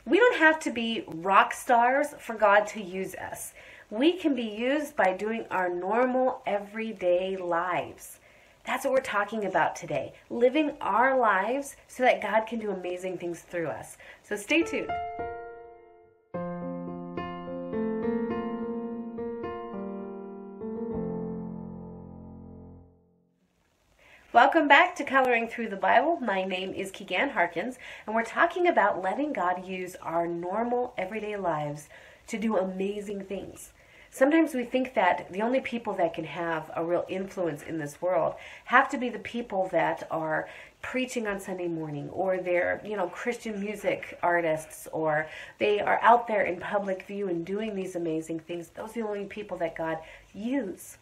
We don't have to be rock stars for God to use us. We can be used by doing our normal, everyday lives. That's what we're talking about today. Living our lives so that God can do amazing things through us. So stay tuned. Welcome back to Coloring Through the Bible. My name is Keegan Harkins, and we're talking about letting God use our normal, everyday lives to do amazing things. Sometimes we think that the only people that can have a real influence in this world have to be the people that are preaching on Sunday morning, or they're, Christian music artists, or they are out there in public view and doing these amazing things. Those are the only people that God uses.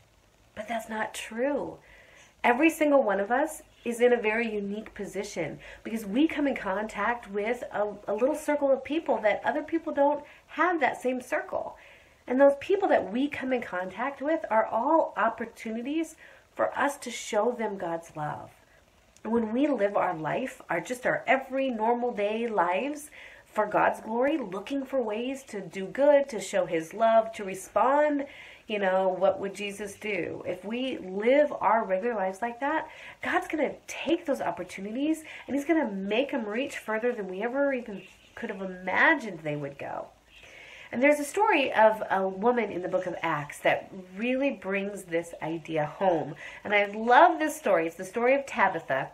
But that's not true. Every single one of us is in a very unique position because we come in contact with a little circle of people that other people don't have that same circle. And those people that we come in contact with are all opportunities for us to show them God's love. And when we live our life, our every normal day lives for God's glory, looking for ways to do good, to show His love, to respond, what would Jesus do? If we live our regular lives like that, God's going to take those opportunities and He's going to make them reach further than we ever even could have imagined they would go. And there's a story of a woman in the book of Acts that really brings this idea home. And I love this story. It's the story of Tabitha.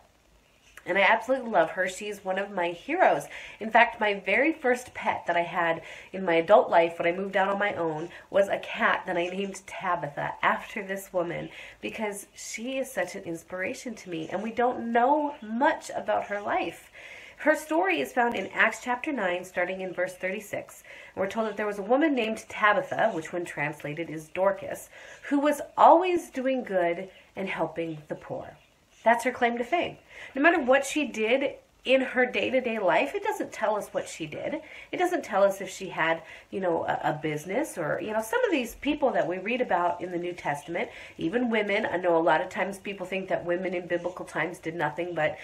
And I absolutely love her. She's one of my heroes. In fact, my very first pet that I had in my adult life when I moved out on my own was a cat that I named Tabitha after this woman because she is such an inspiration to me. And we don't know much about her life. Her story is found in Acts chapter 9, starting in verse 36. And we're told that there was a woman named Tabitha, which when translated is Dorcas, who was always doing good and helping the poor. That's her claim to fame. No matter what she did in her day-to-day life, it doesn't tell us what she did. It doesn't tell us if she had, a business or, some of these people that we read about in the New Testament, even women. I know a lot of times people think that women in biblical times did nothing but,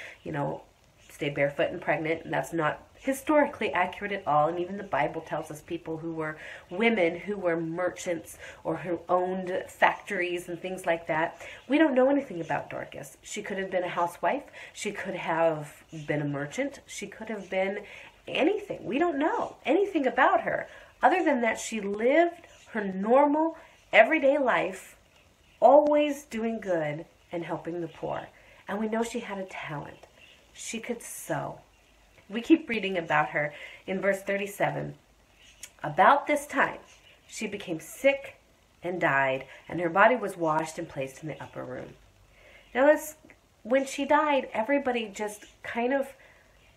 stay barefoot and pregnant, and that's not historically accurate at all. And even the Bible tells us people who were women who were merchants or who owned factories and things like that. We don't know anything about Dorcas. She could have been a housewife. She could have been a merchant. She could have been anything. We don't know anything about her other than that she lived her normal, everyday life, always doing good and helping the poor. And we know she had a talent. She could sew. We keep reading about her in verse 37. About this time, she became sick and died, and her body was washed and placed in the upper room. Now, when she died, everybody just kind of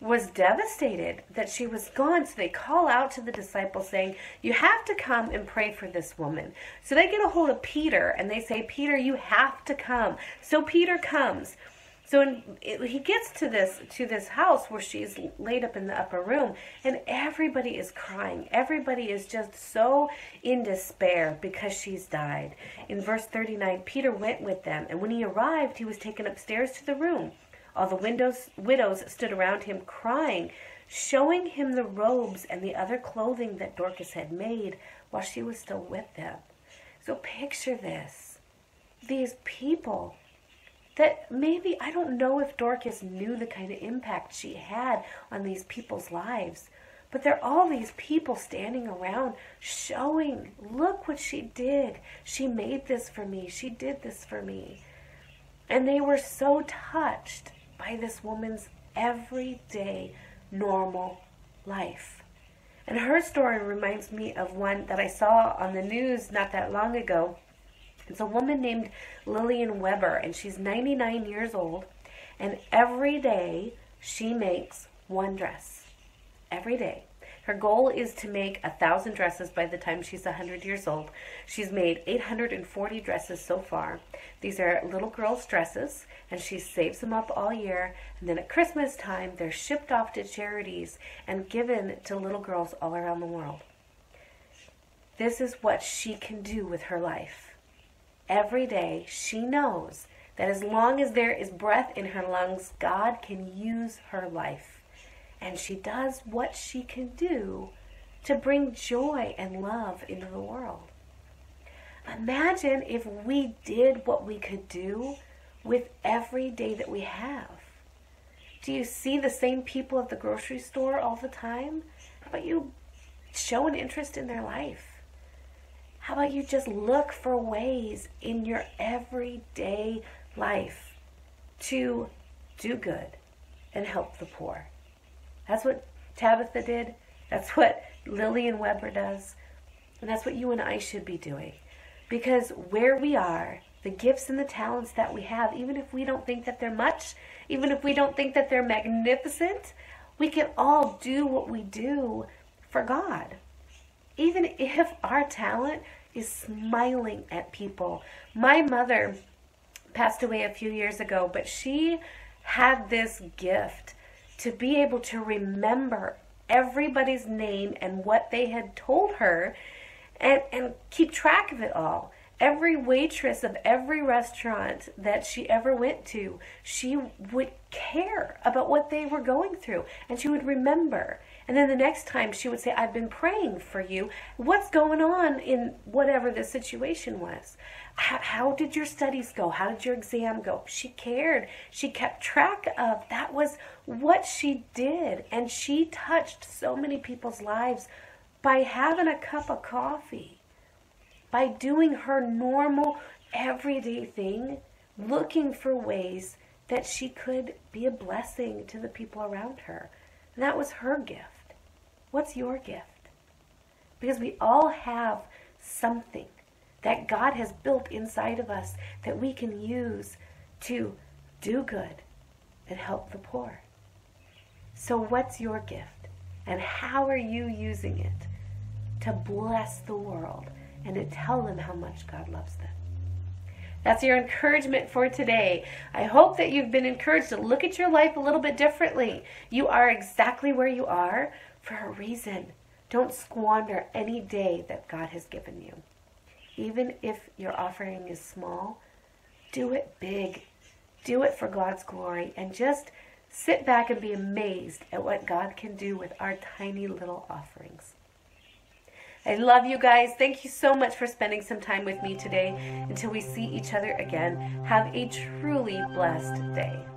was devastated that she was gone. So they call out to the disciples saying, you have to come and pray for this woman. So they get a hold of Peter, and they say, Peter, you have to come. So Peter comes. So he gets to this house where she's laid up in the upper room, and everybody is crying. Everybody is just so in despair because she's died. In verse 39, Peter went with them, and when he arrived, he was taken upstairs to the room. All the widows stood around him crying, showing him the robes and the other clothing that Dorcas had made while she was still with them. So picture this. These people that maybe, I don't know if Dorcas knew the kind of impact she had on these people's lives, but there are all these people standing around showing, look what she did. She made this for me. She did this for me. And they were so touched by this woman's everyday, normal life. And her story reminds me of one that I saw on the news not that long ago. It's a woman named Lillian Weber, and she's 99 years old, and every day she makes one dress. Every day. Her goal is to make 1,000 dresses by the time she's 100 years old. She's made 840 dresses so far. These are little girls' dresses, and she saves them up all year, and then at Christmas time, they're shipped off to charities and given to little girls all around the world. This is what she can do with her life. Every day, she knows that as long as there is breath in her lungs, God can use her life. and she does what she can do to bring joy and love into the world. Imagine if we did what we could do with every day that we have. Do you see the same people at the grocery store all the time? How about you show an interest in their life? How about you just look for ways in your everyday life to do good and help the poor? That's what Tabitha did. That's what Lillian Weber does. And that's what you and I should be doing. Because where we are, the gifts and the talents that we have, even if we don't think that they're much, even if we don't think that they're magnificent, we can all do what we do for God. Even if our talent is smiling at people. My mother passed away a few years ago, but she had this gift to be able to remember everybody's name and what they had told her, and keep track of it all. Every waitress of every restaurant that she ever went to, she would care about what they were going through, and she would remember. And then the next time she would say, I've been praying for you. What's going on in whatever the situation was? How did your studies go? How did your exam go? She cared. She kept track of. That was what she did. And she touched so many people's lives by having a cup of coffee, by doing her normal, everyday thing, looking for ways that she could be a blessing to the people around her. And that was her gift. What's your gift? Because we all have something that God has built inside of us that we can use to do good and help the poor. So what's your gift? And how are you using it to bless the world and to tell them how much God loves them? That's your encouragement for today. I hope that you've been encouraged to look at your life a little bit differently. You are exactly where you are for a reason. Don't squander any day that God has given you. Even if your offering is small, do it big. Do it for God's glory, and just sit back and be amazed at what God can do with our tiny little offerings. I love you guys. Thank you so much for spending some time with me today. Until we see each other again, have a truly blessed day.